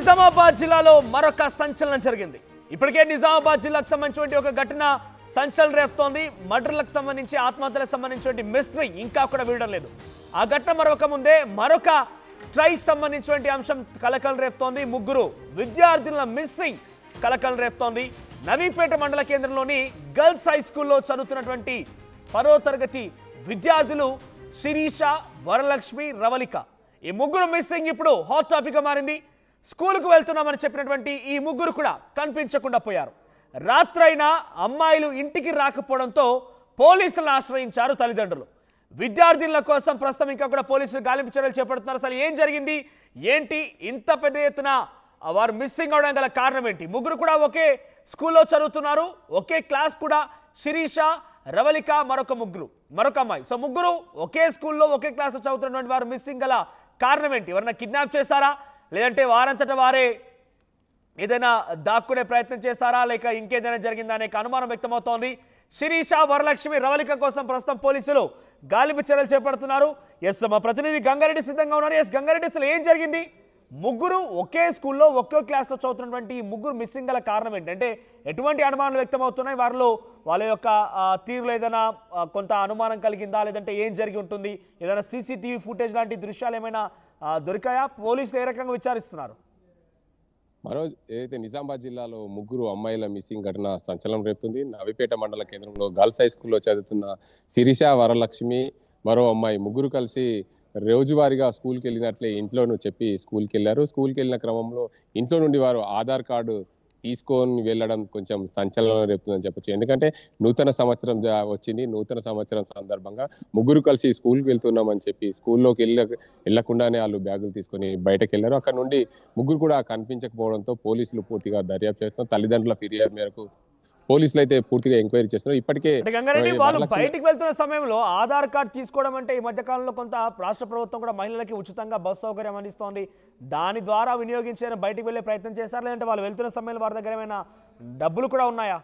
నిజామాబాద్ జిల్లాలో మరొక సంచలనం జరిగింది. ఇప్పటికే నిజామాబాద్ జిల్లాకు సంబంధించిన ఒక ఘటన సంచలనం రేపుతోంది. మర్డర్లకు సంబంధించి ఆత్మహత్యలకు సంబంధించిన మిస్టరీ ఇంకా కూడా వీడడం లేదు. ఆ ఘటన మరొక స్ట్రైక్ సంబంధించిన అంశం కలకలం రేపుతోంది. ముగ్గురు విద్యార్థుల మిస్సింగ్ కలకలం రేపుతోంది. నవీపేట మండల కేంద్రంలోని గర్ల్స్ హై స్కూల్లో చదువుతున్నటువంటి 10వ తరగతి విద్యార్థులు శిరీష, వరలక్ష్మి, రవళిక ఈ ముగ్గురు మిస్సింగ్ ఇప్పుడు హాట్ టాపిక్ గా మారింది. స్కూలుకు వెళ్తున్నామని చెప్పినటువంటి ఈ ముగ్గురు కూడా కనిపించకుండా పోయారు. రాత్రైనా అమ్మాయిలు ఇంటికి రాకపోవడంతో పోలీసులను ఆశ్రయించారు తల్లిదండ్రులు. విద్యార్థుల కోసం ప్రస్తుతం ఇంకా కూడా పోలీసులు గాలింపు చర్యలు చేపడుతున్నారు. అసలు ఏం జరిగింది, ఏంటి, ఇంత పెద్ద ఎత్తున వారు మిస్సింగ్ అవడం గల కారణం ఏంటి? ముగ్గురు కూడా ఒకే స్కూల్లో చదువుతున్నారు, ఒకే క్లాస్ కూడా. శిరీష, రవళిక, మరొక అమ్మాయి. సో ముగ్గురు ఒకే స్కూల్లో ఒకే క్లాస్లో చదువుతున్నటువంటి వారు మిస్సింగ్ గల కారణం ఏంటి? ఎవరన్నా కిడ్నాప్ చేశారా, లేదంటే వారంతట వారే ఏదైనా దాక్కునే ప్రయత్నం చేస్తారా, లేక ఇంకేదైనా జరిగిందా అనే అనుమానం వ్యక్తమవుతోంది. శిరీష, వరలక్ష్మి, రవళిక కోసం ప్రస్తుతం పోలీసులు గాలింపు చర్యలు చేపడుతున్నారు. ఎస్, మా ప్రతినిధి గంగారెడ్డి సిద్ధంగా ఉన్నారు. ఎస్ గంగారెడ్డి, అసలు ఏం జరిగింది? ముగ్గురు ఒకే స్కూల్లో ఒకే క్లాస్లో చదువుతున్నటువంటి ఈ ముగ్గురు మిస్సింగ్ గల కారణం ఏంటి? అంటే ఎటువంటి అనుమానాలు వ్యక్తమవుతున్నాయి? వాళ్ళ యొక్క తీరులో ఏదైనా కొంత అనుమానం కలిగిందా, లేదంటే ఏం జరిగి ఉంటుంది? ఏదైనా సీసీటీవీ ఫుటేజ్ లాంటి దృశ్యాలు ఏమైనా దొరికాయా? పోలీసులు ఏ రకంగా విచారిస్తున్నారు? మనోజ్, ఏదైతే నిజామాబాద్ జిల్లాలో ముగ్గురు అమ్మాయిల మిస్సింగ్ ఘటన సంచలనం రేపుతుంది. నవీపేట మండల కేంద్రంలో గర్ల్స్ హై స్కూల్లో చదువుతున్న శిరీష, వరలక్ష్మి, మరో అమ్మాయి ముగ్గురు కలిసి రోజువారీగా స్కూల్కి వెళ్ళినట్లే ఇంట్లోనూ చెప్పి స్కూల్కి వెళ్ళారు. స్కూల్కి వెళ్ళిన క్రమంలో ఇంట్లో నుండి వారు ఆధార్ కార్డు తీసుకొని వెళ్ళడం కొంచెం సంచలనం రేపుతుందని చెప్పొచ్చు. ఎందుకంటే నూతన సంవత్సరం వచ్చింది. నూతన సంవత్సరం సందర్భంగా ముగ్గురు కలిసి స్కూల్కి వెళ్తున్నామని చెప్పి స్కూల్లోకి వెళ్లకుండానే వాళ్ళు బ్యాగులు తీసుకొని బయటకు వెళ్ళారు. అక్కడ నుండి ముగ్గురు కూడా కనిపించకపోవడంతో పోలీసులు పూర్తిగా దర్యాప్తు చేస్తున్నారు. తల్లిదండ్రుల ఫిర్యాదు మేరకు పోలీసులు అయితే పూర్తిగా ఎంక్వైరీ చేస్తున్నారు. ఇప్పటికే వాళ్ళు బయటికి వెళ్తున్న సమయంలో ఆధార్ కార్డు తీసుకోవడం అంటే ఈ మధ్య కాలంలో కొంత రాష్ట్ర ప్రభుత్వం కూడా మహిళలకి ఉచితంగా బస్సు సౌకర్యం అందిస్తోంది. దాని ద్వారా వినియోగించే బయటికి వెళ్ళే ప్రయత్నం చేస్తారు, లేదంటే వాళ్ళు వెళ్తున్న సమయంలో వారి దగ్గర ఏమైనా డబ్బులు కూడా ఉన్నాయా?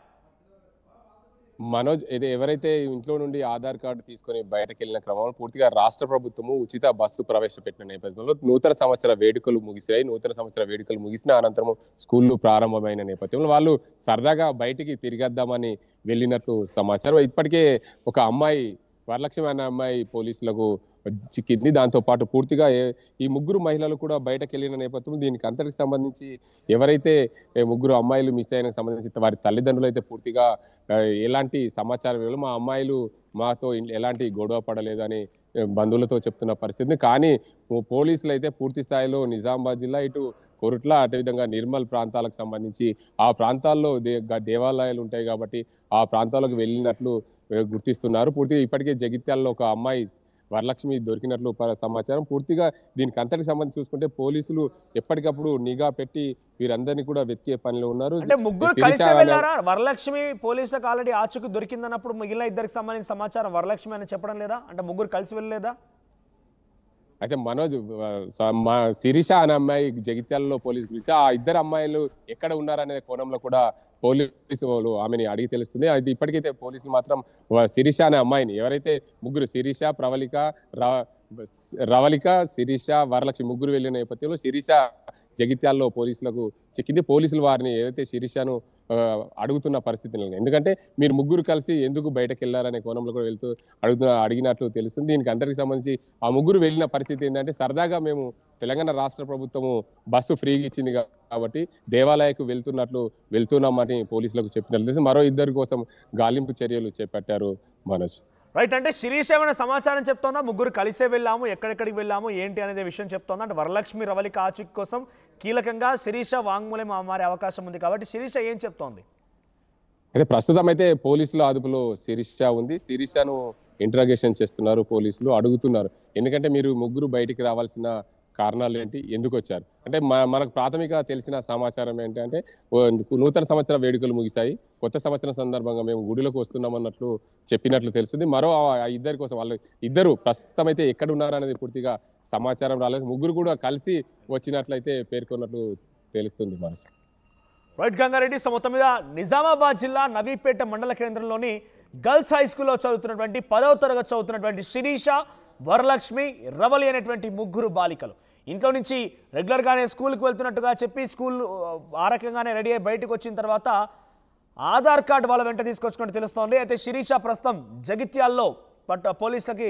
మనోజ్, ఇది ఎవరైతే ఇంట్లో నుండి ఆధార్ కార్డు తీసుకొని బయటకు వెళ్ళిన క్రమంలో పూర్తిగా రాష్ట్ర ప్రభుత్వము ఉచిత బస్సు ప్రవేశపెట్టిన నేపథ్యంలో నూతన సంవత్సర వేడుకలు ముగిసాయి. నూతన సంవత్సర వేడుకలు ముగిసిన అనంతరం స్కూళ్లు ప్రారంభమైన నేపథ్యంలో వాళ్ళు సరదాగా బయటికి తిరిగేద్దామని వెళ్ళినట్లు సమాచారం. ఇప్పటికే ఒక అమ్మాయి, వరలక్ష్మి అనే అమ్మాయి పోలీసులకు చిక్కింది. దాంతో పాటు పూర్తిగా ఈ ముగ్గురు మహిళలు కూడా బయటకు వెళ్ళిన నేపథ్యంలో దీనికి అంతటికి సంబంధించి ఎవరైతే ముగ్గురు అమ్మాయిలు మిస్ అయిన సంబంధించి వారి తల్లిదండ్రులు అయితే పూర్తిగా ఎలాంటి సమాచారం ఇవ్వలేదు. మా అమ్మాయిలు మాతో ఎలాంటి గొడవ పడలేదు అని బంధువులతో చెప్తున్న పరిస్థితిని. కానీ పోలీసులు అయితే పూర్తి స్థాయిలో నిజామాబాద్ జిల్లా, ఇటు కొరుట్ల, అదేవిధంగా నిర్మల్ ప్రాంతాలకు సంబంధించి ఆ ప్రాంతాల్లో దేవాలయాలు ఉంటాయి కాబట్టి ఆ ప్రాంతాలకు వెళ్ళినట్లు గుర్తిస్తున్నారు. పూర్తిగా ఇప్పటికే జగిత్యాలలో ఒక అమ్మాయి వరలక్ష్మి దొరికినట్లు సమాచారం. పూర్తిగా దీనికి అంతటికి సంబంధించి చూసుకుంటే పోలీసులు ఎప్పటికప్పుడు నిఘా పెట్టి వీరందరినీ కూడా వెతికే పనిలో ఉన్నారు. అంటే ముగ్గురు కలిసి వెళ్ళారా? వరలక్ష్మి పోలీసులకు ఆల్రెడీ ఆచూకీ దొరికిందన్నప్పుడు మిగిలిన ఇద్దరికి సంబంధించిన సమాచారం వరలక్ష్మి అని చెప్పడం లేదా? అంటే ముగ్గురు కలిసి వెళ్ళలేదా? అయితే మనోజ్, మా శిరీష అనే అమ్మాయి జగిత్యాలలో పోలీసు గురించి ఆ ఇద్దరు అమ్మాయిలు ఎక్కడ ఉన్నారనే కోణంలో కూడా పోలీసు వాళ్ళు ఆమెని అడిగి తెలుస్తుంది. అది ఇప్పటికైతే పోలీసులు మాత్రం శిరీష అనే అమ్మాయిని, ఎవరైతే ముగ్గురు శిరీష, రవళిక, శిరీష, వరలక్ష్మి ముగ్గురు వెళ్ళిన నేపథ్యంలో శిరీష జగిత్యాలలో పోలీసులకు చిక్కింది. పోలీసులు వారిని ఏదైతే శిరీషను అడుగుతున్న పరిస్థితి, ఎందుకంటే మీరు ముగ్గురు కలిసి ఎందుకు బయటకు వెళ్ళారనే కోణంలో కూడా అడిగినట్లు తెలుస్తుంది. దీనికి అందరికి సంబంధించి ఆ ముగ్గురు వెళ్ళిన పరిస్థితి ఏంటంటే, సరదాగా మేము తెలంగాణ రాష్ట్ర ప్రభుత్వము బస్సు ఫ్రీగా ఇచ్చింది కాబట్టి దేవాలయకు వెళ్తున్నామని పోలీసులకు చెప్పినట్లు తెలుసు. మరో ఇద్దరి కోసం గాలింపు చర్యలు చేపట్టారు. మనోజ్, రైట్. అంటే శిరీష ఏమైనా సమాచారం చెప్తోందా? ముగ్గురు కలిసే వెళ్ళాము, ఎక్కడెక్కడికి వెళ్ళాము, ఏంటి అనేది విషయం చెప్తోందా? అంటే వరలక్ష్మి, రవళిక ఆచూకీ కోసం కీలకంగా శిరీష వాంగ్మూలం మారే అవకాశం ఉంది కాబట్టి శిరీష ఏం చెప్తోంది? అయితే ప్రస్తుతం అయితే పోలీసుల అదుపులో శిరీష ఉంది. శిరీషను ఇంటరాగేషన్ చేస్తున్నారు పోలీసులు, అడుగుతున్నారు. ఎందుకంటే మీరు ముగ్గురు బయటికి రావాల్సిన కారణాలు ఏంటి, ఎందుకు వచ్చారు అంటే మనకు ప్రాథమిక తెలిసిన సమాచారం ఏంటంటే నూతన సంవత్సర వేడుకలు ముగిశాయి, కొత్త సంవత్సరం సందర్భంగా మేము గుడిలోకి వస్తున్నామన్నట్లు చెప్పినట్లు తెలుస్తుంది. మరో ఇద్దరి కోసం, వాళ్ళు ఇద్దరు ప్రస్తుతం అయితే ఎక్కడ ఉన్నారనేది పూర్తిగా సమాచారం రాలేదు. ముగ్గురు కూడా కలిసి వచ్చినట్లయితే పేర్కొన్నట్లు తెలుస్తుంది. మనసు రైట్ గంగారెడ్డి, మొత్తం మీద నిజామాబాద్ జిల్లా నవీపేట మండల కేంద్రంలోని గర్ల్స్ హై స్కూల్లో చదువుతున్నటువంటి 10వ తరగతి చదువుతున్నటువంటి శిరీష, వరలక్ష్మి, రవళి అనేటువంటి ముగ్గురు బాలికలు ఇంట్లో నుంచి రెగ్యులర్గానే స్కూల్కి వెళ్తున్నట్టుగా చెప్పి స్కూల్ ఆ రకంగానే రెడీ అయ్యి బయటకు వచ్చిన తర్వాత ఆధార్ కార్డు వాళ్ళ వెంట తీసుకొచ్చుకున్నట్టు తెలుస్తోంది. అయితే శిరీష ప్రస్తుతం జగిత్యాల్లో పోలీసులకి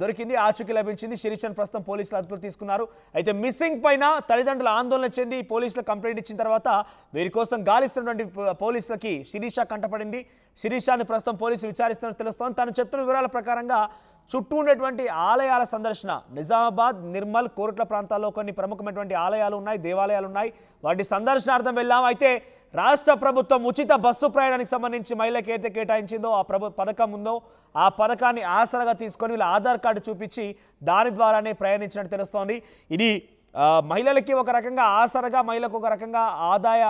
దొరికింది, ఆచూకీ లభించింది. శిరీషను ప్రస్తుతం పోలీసులు అదుపులో తీసుకున్నారు. అయితే మిస్సింగ్ పైన తల్లిదండ్రులు ఆందోళన చెంది పోలీసులకు కంప్లైంట్ ఇచ్చిన తర్వాత వీరి కోసం గాలిస్తున్నటువంటి పోలీసులకి శిరీష కంటపడింది. శిరీషాను ప్రస్తుతం పోలీసులు విచారిస్తున్నట్టు తెలుస్తోంది. తను చెప్తున్న వివరాల ప్రకారంగా చుట్టూ ఉండేటువంటి ఆలయాల సందర్శన, నిజామాబాద్, నిర్మల్, కోరుట్ల ప్రాంతాల్లో కొన్ని ప్రముఖమైనటువంటి ఆలయాలు ఉన్నాయి, దేవాలయాలు ఉన్నాయి. వాటి సందర్శనార్థం వెళ్ళాం. అయితే రాష్ట్ర ప్రభుత్వం ఉచిత బస్సు ప్రయాణానికి సంబంధించి మహిళలకు ఏదైతే కేటాయించిందో ఆ పథకం ఉందో ఆ పథకాన్ని ఆసరాగా తీసుకొని వీళ్ళ ఆధార్ కార్డు చూపించి దాని ద్వారానే ప్రయాణించినట్టు తెలుస్తోంది. ఇది మహిళలకి ఒక రకంగా ఆసరగా, మహిళలకు ఒక రకంగా ఆదాయ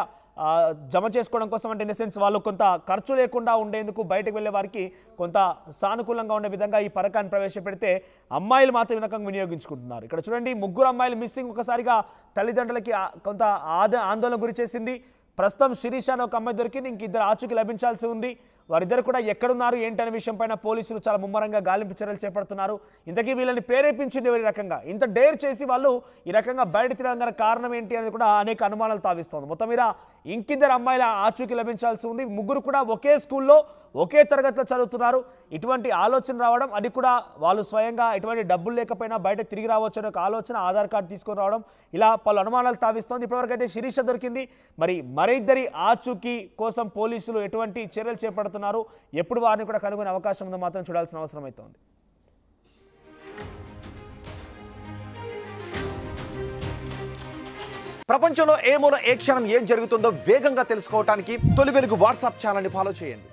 జమ చేసుకోవడం కోసం, అంటే ఇన్ ద సెన్స్ వాళ్ళు కొంత ఖర్చు లేకుండా ఉండేందుకు బయటకు వెళ్ళే వారికి కొంత సానుకూలంగా ఉండే విధంగా ఈ పథకాన్ని ప్రవేశపెడితే అమ్మాయిలు మాత్రం ఈ రకంగా వినియోగించుకుంటున్నారు. ఇక్కడ చూడండి, 3 అమ్మాయిలు మిస్సింగ్ ఒకసారిగా తల్లిదండ్రులకి కొంత ఆందోళన గురి చేసింది. ప్రస్తుతం శిరీష అనే ఒక అమ్మాయి దొరికింది, ఇంక 2 ఆచూకీ లభించాల్సి ఉంది. వారిద్దరు కూడా ఎక్కడున్నారు ఏంటనే విషయం పైన పోలీసులు చాలా ముమ్మరంగా గాలింపు చర్యలు చేపడుతున్నారు. ఇంతకీ వీళ్ళని ప్రేరేపించింది ఎవరి రకంగా, ఇంత డేర్ చేసి వాళ్ళు ఈ రకంగా బయట తిరగడానికి కారణం ఏంటి అనేది కూడా అనేక అనుమానాలు తావిస్తోంది. మొత్తం మీద ఇంకిద్దరు అమ్మాయిల ఆచూకీ లభించాల్సి ఉంది. 3 కూడా ఒకే స్కూల్లో ఒకే తరగతిలో చదువుతున్నారు. ఇటువంటి ఆలోచన రావడం, అది కూడా వాళ్ళు స్వయంగా ఎటువంటి డబ్బులు లేకపోయినా బయట తిరిగి రావచ్చు అనే ఒక ఆలోచన, ఆధార్ కార్డు తీసుకొని రావడం, ఇలా పలు అనుమానాలు తావిస్తోంది. ఇప్పటివరకు అయితే శిరీష దొరికింది. మరిద్దరి ఆచూకీ కోసం పోలీసులు ఎటువంటి చర్యలు చేపడుతున్నారు, ఎప్పుడు వారిని కూడా కనుగొనే అవకాశం ఉందో మాత్రం చూడాల్సిన అవసరం అవుతోంది. ప్రపంచంలో ఏ మూల ఏ క్షణం ఏం జరుగుతుందో వేగంగా తెలుసుకోవడానికి తొలి వెలుగు వాట్సాప్ ఛానల్ని ఫాలో చేయండి.